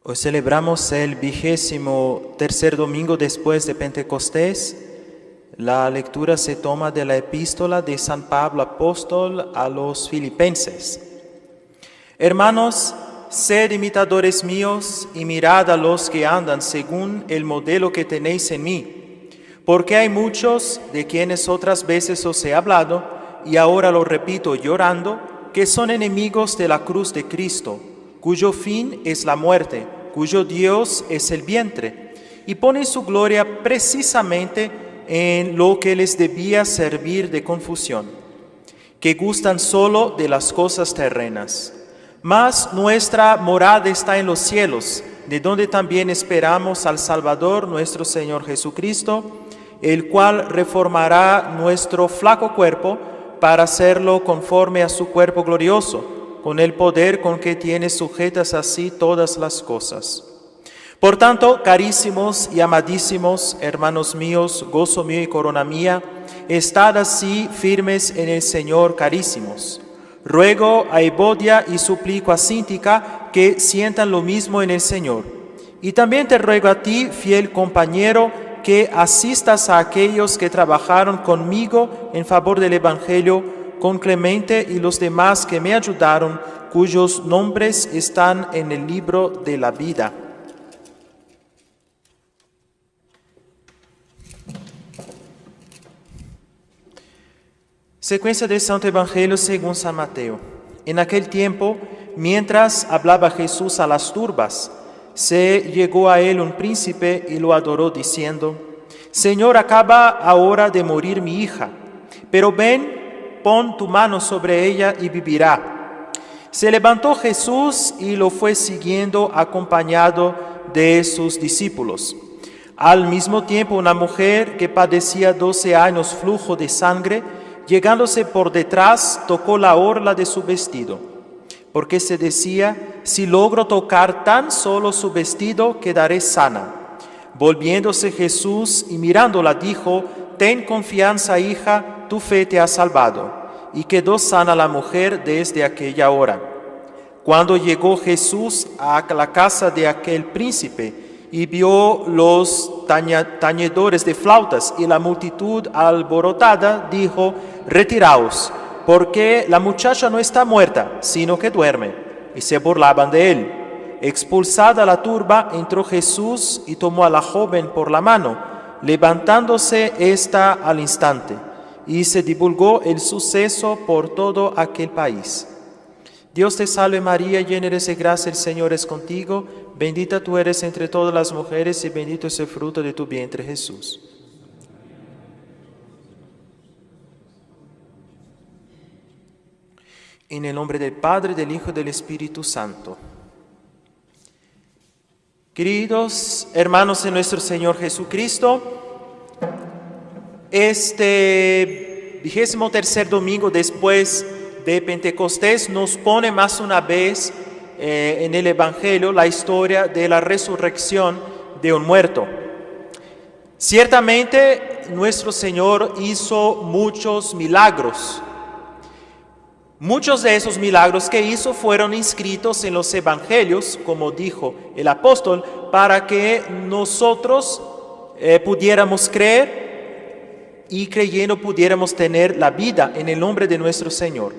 Hoy celebramos el 23º domingo después de Pentecostés. La lectura se toma de la epístola de San Pablo apóstol a los Filipenses. Hermanos, sed imitadores míos y mirad a los que andan según el modelo que tenéis en mí, porque hay muchos de quienes otras veces os he hablado, y ahora lo repito llorando, que son enemigos de la cruz de Cristo, cuyo fin es la muerte, cuyo Dios es el vientre, y ponen su gloria precisamente en lo que les debía servir de confusión, que gustan solo de las cosas terrenas. Mas nuestra morada está en los cielos, de donde también esperamos al Salvador nuestro Señor Jesucristo, el cual reformará nuestro flaco cuerpo para hacerlo conforme a su cuerpo glorioso, con el poder con que tiene sujetas así todas las cosas. Por tanto, carísimos y amadísimos hermanos míos, gozo mío y corona mía, estad así firmes en el Señor, carísimos. Ruego a Evodia y suplico a Síntica que sientan lo mismo en el Señor. Y también te ruego a ti, fiel compañero, que asistas a aquellos que trabajaron conmigo en favor del Evangelio, con Clemente y los demás que me ayudaron, cuyos nombres están en el libro de la vida. Secuencia del Santo Evangelio según San Mateo. En aquel tiempo, mientras hablaba Jesús a las turbas, se llegó a él un príncipe y lo adoró diciendo: Señor, acaba ahora de morir mi hija, pero ven, pon tu mano sobre ella y vivirá. Se levantó Jesús y lo fue siguiendo acompañado de sus discípulos. Al mismo tiempo, una mujer que padecía 12 años flujo de sangre, llegándose por detrás, tocó la orla de su vestido, porque se decía: si logro tocar tan solo su vestido, quedaré sana. Volviéndose Jesús y mirándola dijo: ten confianza, hija, tu fe te ha salvado. Y quedó sana la mujer desde aquella hora. Cuando llegó Jesús a la casa de aquel príncipe y vio los tañedores de flautas y la multitud alborotada, dijo: retiraos, porque la muchacha no está muerta, sino que duerme. Y se burlaban de él. Expulsada la turba, entró Jesús y tomó a la joven por la mano, levantándose ésta al instante, y se divulgó el suceso por todo aquel país. Dios te salve María, llena eres de gracia, el Señor es contigo, bendita tú eres entre todas las mujeres y bendito es el fruto de tu vientre Jesús. En el nombre del Padre, del Hijo y del Espíritu Santo. Queridos hermanos de nuestro Señor Jesucristo, este 23º domingo después de Pentecostés nos pone más una vez en el Evangelio la historia de la resurrección de un muerto. Ciertamente nuestro Señor hizo muchos milagros. Muchos de esos milagros que hizo fueron inscritos en los evangelios, como dijo el apóstol, para que nosotros pudiéramos creer y creyendo pudiéramos tener la vida en el nombre de nuestro Señor.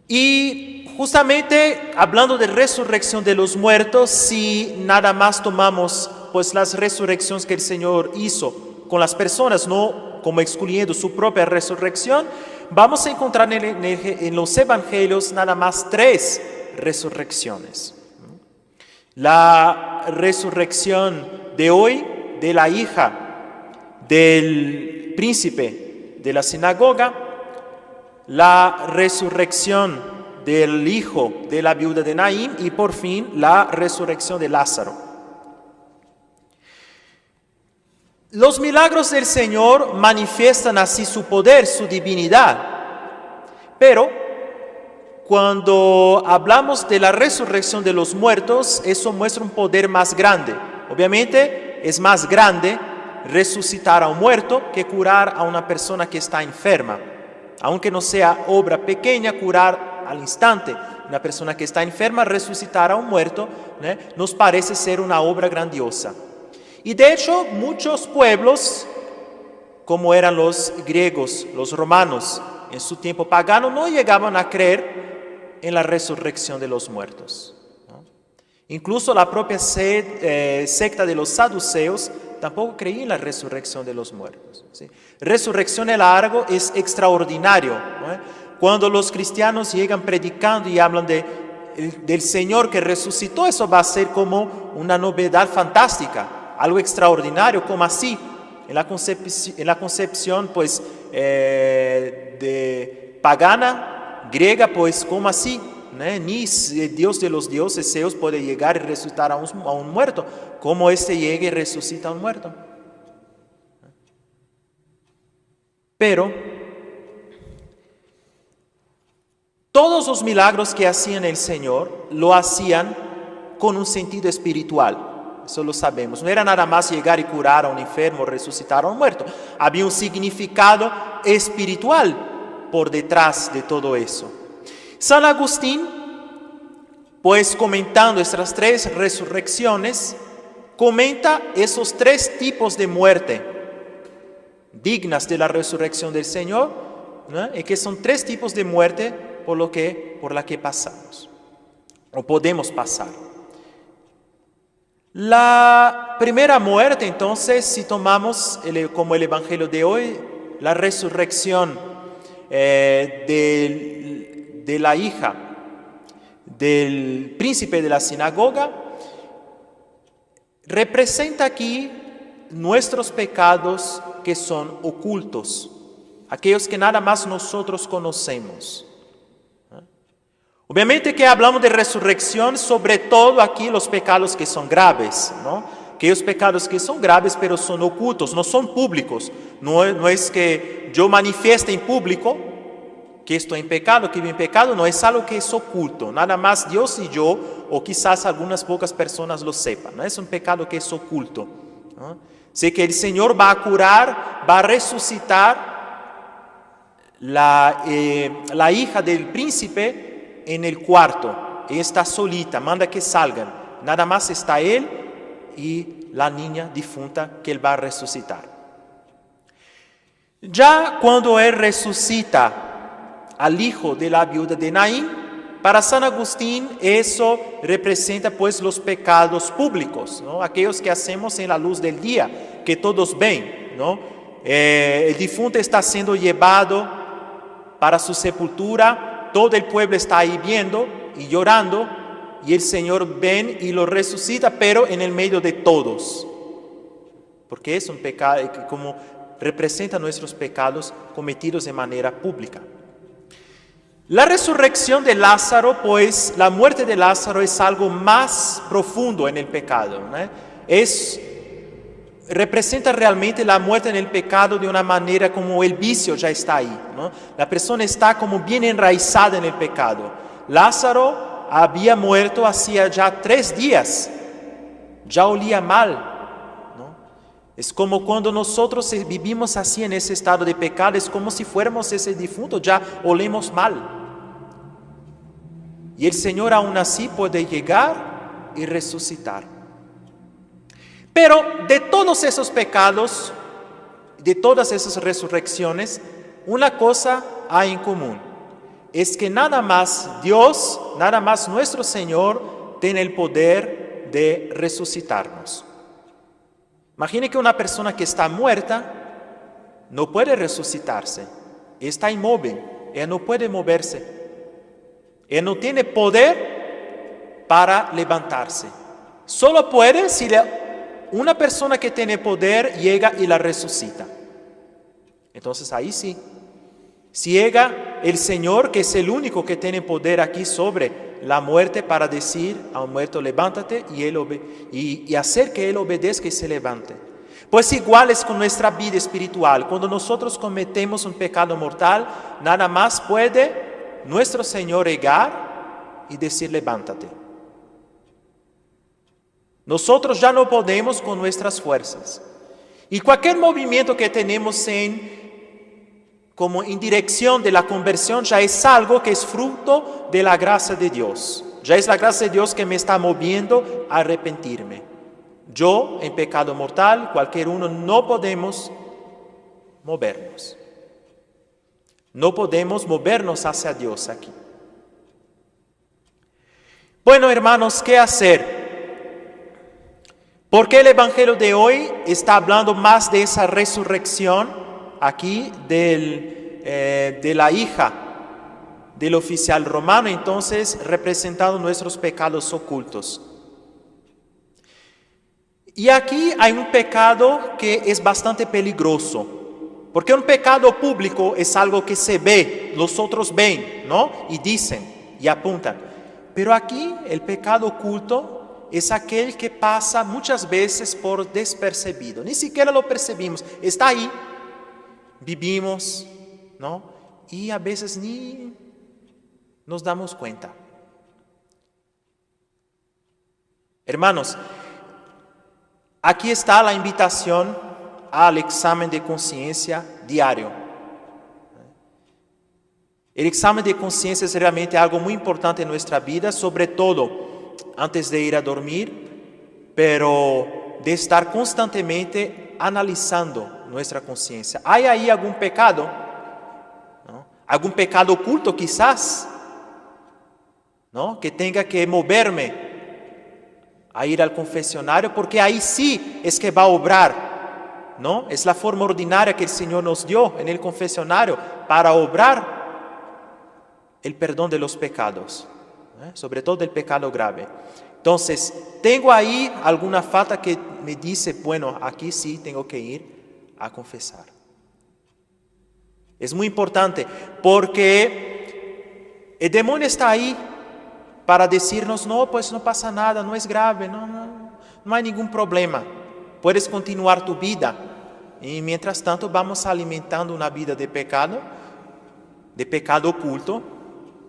Y justamente hablando de resurrección de los muertos, si nada más tomamos pues las resurrecciones que el Señor hizo con las personas, no como excluyendo su propia resurrección, vamos a encontrar en los evangelios nada más 3 resurrecciones. La resurrección de hoy de la hija del príncipe de la sinagoga, la resurrección del hijo de la viuda de Naín y por fin la resurrección de Lázaro. Los milagros del Señor manifiestan así su poder, su divinidad. Pero cuando hablamos de la resurrección de los muertos, eso muestra un poder más grande. Obviamente es más grande resucitar a un muerto que curar a una persona que está enferma. Aunque no sea obra pequeña, curar al instante una persona que está enferma, resucitar a un muerto, nos parece ser una obra grandiosa. Y de hecho, muchos pueblos, como eran los griegos, los romanos, en su tiempo pagano, no llegaban a creer en la resurrección de los muertos. Incluso la propia secta de los saduceos tampoco creía en la resurrección de los muertos. ¿Sí? Resurrección en algo es extraordinario. Cuando los cristianos llegan predicando y hablan del Señor que resucitó, eso va a ser como una novedad fantástica, algo extraordinario, como así. En la concepción pues, de pagana, griega, pues como así. Ni el Dios de los dioses, Zeus, puede llegar y resucitar a un muerto, como este llega y resucita a un muerto. Pero todos los milagros que hacían el Señor, lo hacían con un sentido espiritual. Eso lo sabemos. No era nada más llegar y curar a un enfermo, resucitar a un muerto. Había un significado espiritual por detrás de todo eso. San Agustín, pues comentando estas 3 resurrecciones, comenta esos 3 tipos de muerte dignas de la resurrección del Señor, ¿no? Y que son 3 tipos de muerte por la que pasamos, o podemos pasar. La primera muerte, entonces, si tomamos como el Evangelio de hoy, la resurrección de la hija del príncipe de la sinagoga, representa aquí nuestros pecados que son ocultos, aquellos que nada más nosotros conocemos. Obviamente que hablamos de resurrección, sobre todo aquí los pecados que son graves, ¿no? Aquellos pecados que son graves pero son ocultos, no son públicos. No es que yo manifieste en público que estoy en pecado, que vivo en pecado, no es algo que es oculto. Nada más Dios y yo, o quizás algunas pocas personas lo sepan, ¿no? Es un pecado que es oculto, ¿no? Sé que el Señor va a curar, va a resucitar la hija del príncipe en el cuarto. Ella está solita, manda que salgan. Nada más está él y la niña difunta que él va a resucitar. Ya cuando él resucita al hijo de la viuda de Naín, para San Agustín eso representa pues los pecados públicos, ¿no? Aquellos que hacemos en la luz del día, que todos ven, ¿no? El difunto está siendo llevado para su sepultura, todo el pueblo está ahí viendo y llorando, y el Señor ven y lo resucita, pero en el medio de todos, porque es un pecado que como representa nuestros pecados cometidos de manera pública. La resurrección de Lázaro, pues la muerte de Lázaro es algo más profundo en el pecado, ¿no? Representa realmente la muerte en el pecado de una manera como el vicio ya está ahí, ¿no? La persona está como bien enraizada en el pecado. Lázaro había muerto hacía ya 3 días, ya olía mal, ¿no? Es como cuando nosotros vivimos así en ese estado de pecado, es como si fuéramos ese difunto, ya olemos mal. Y el Señor aún así puede llegar y resucitar. Pero de todos esos pecados, de todas esas resurrecciones, una cosa hay en común. Es que nada más Dios, nada más nuestro Señor tiene el poder de resucitarnos. Imagine que una persona que está muerta no puede resucitarse. Está inmóvil, ella no puede moverse. Ella no tiene poder para levantarse. Solo puede si una persona que tiene poder llega y la resucita. Entonces ahí sí. Si llega el Señor, que es el único que tiene poder aquí sobre la muerte para decir a un muerto levántate y hacer que él obedezca y se levante. Pues igual es con nuestra vida espiritual. Cuando nosotros cometemos un pecado mortal, nada más puede nuestro Señor llegar y decir levántate. Nosotros ya no podemos con nuestras fuerzas. Y cualquier movimiento que tenemos como en dirección de la conversión ya es algo que es fruto de la gracia de Dios. Ya es la gracia de Dios que me está moviendo a arrepentirme. Yo, en pecado mortal, cualquier uno, no podemos movernos. No podemos movernos hacia Dios aquí. Bueno, hermanos, ¿qué hacer? Porque el Evangelio de hoy está hablando más de esa resurrección aquí de la hija del oficial romano, entonces representando nuestros pecados ocultos. Y aquí hay un pecado que es bastante peligroso, porque un pecado público es algo que se ve, los otros ven, ¿no? Y dicen y apuntan. Pero aquí el pecado oculto es aquel que pasa muchas veces por despercibido, ni siquiera lo percibimos, está ahí, vivimos, ¿no? Y a veces ni nos damos cuenta. Hermanos, aquí está la invitación al examen de conciencia diario. El examen de conciencia es realmente algo muy importante en nuestra vida, sobre todo antes de ir a dormir, pero de estar constantemente analizando nuestra conciencia. ¿Hay ahí algún pecado? ¿No? ¿Algún pecado oculto quizás? ¿No? Que tenga que moverme a ir al confesionario, porque ahí sí es que va a obrar, ¿no? Es la forma ordinaria que el Señor nos dio en el confesionario para obrar el perdón de los pecados, sobre todo el pecado grave. Entonces, tengo ahí alguna falta que me dice, bueno, aquí sí tengo que ir a confesar. Es muy importante porque el demonio está ahí para decirnos, no, pues no pasa nada, no es grave, no hay ningún problema. Puedes continuar tu vida. Y mientras tanto vamos alimentando una vida de pecado oculto,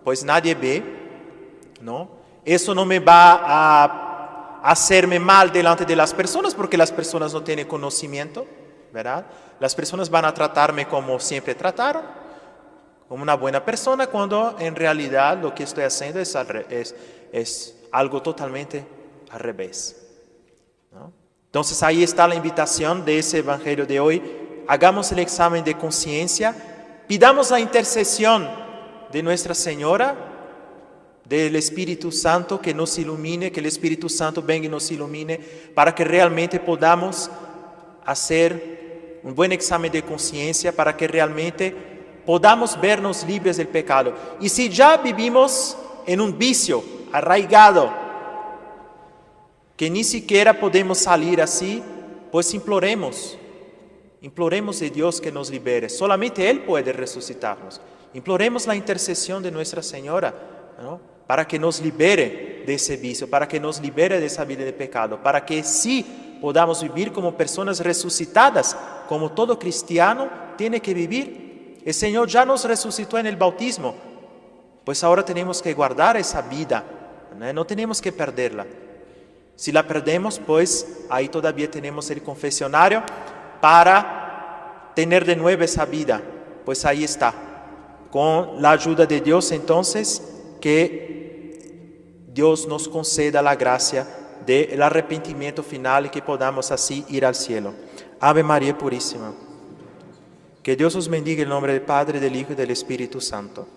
pues nadie ve, ¿no? Eso no me va a hacerme mal delante de las personas, porque las personas no tienen conocimiento, ¿verdad? Las personas van a tratarme como siempre trataron, como una buena persona, cuando en realidad lo que estoy haciendo es algo totalmente al revés, ¿no? Entonces ahí está la invitación de ese evangelio de hoy. Hagamos el examen de conciencia, pidamos la intercesión de Nuestra Señora, del Espíritu Santo que nos ilumine, que el Espíritu Santo venga y nos ilumine para que realmente podamos hacer un buen examen de conciencia, para que realmente podamos vernos libres del pecado. Y si ya vivimos en un vicio arraigado, que ni siquiera podemos salir así, pues imploremos de Dios que nos libere. Solamente Él puede resucitarnos. Imploremos la intercesión de Nuestra Señora, ¿no? Para que nos libere de ese vicio, para que nos libere de esa vida de pecado, para que sí podamos vivir como personas resucitadas, como todo cristiano tiene que vivir. El Señor ya nos resucitó en el bautismo, pues ahora tenemos que guardar esa vida, no tenemos que perderla. Si la perdemos, pues ahí todavía tenemos el confesionario para tener de nuevo esa vida, pues ahí está. Con la ayuda de Dios, entonces, que Dios nos conceda la gracia del arrepentimiento final y que podamos así ir al cielo. Ave María Purísima. Que Dios os bendiga en el nombre del Padre, del Hijo y del Espíritu Santo.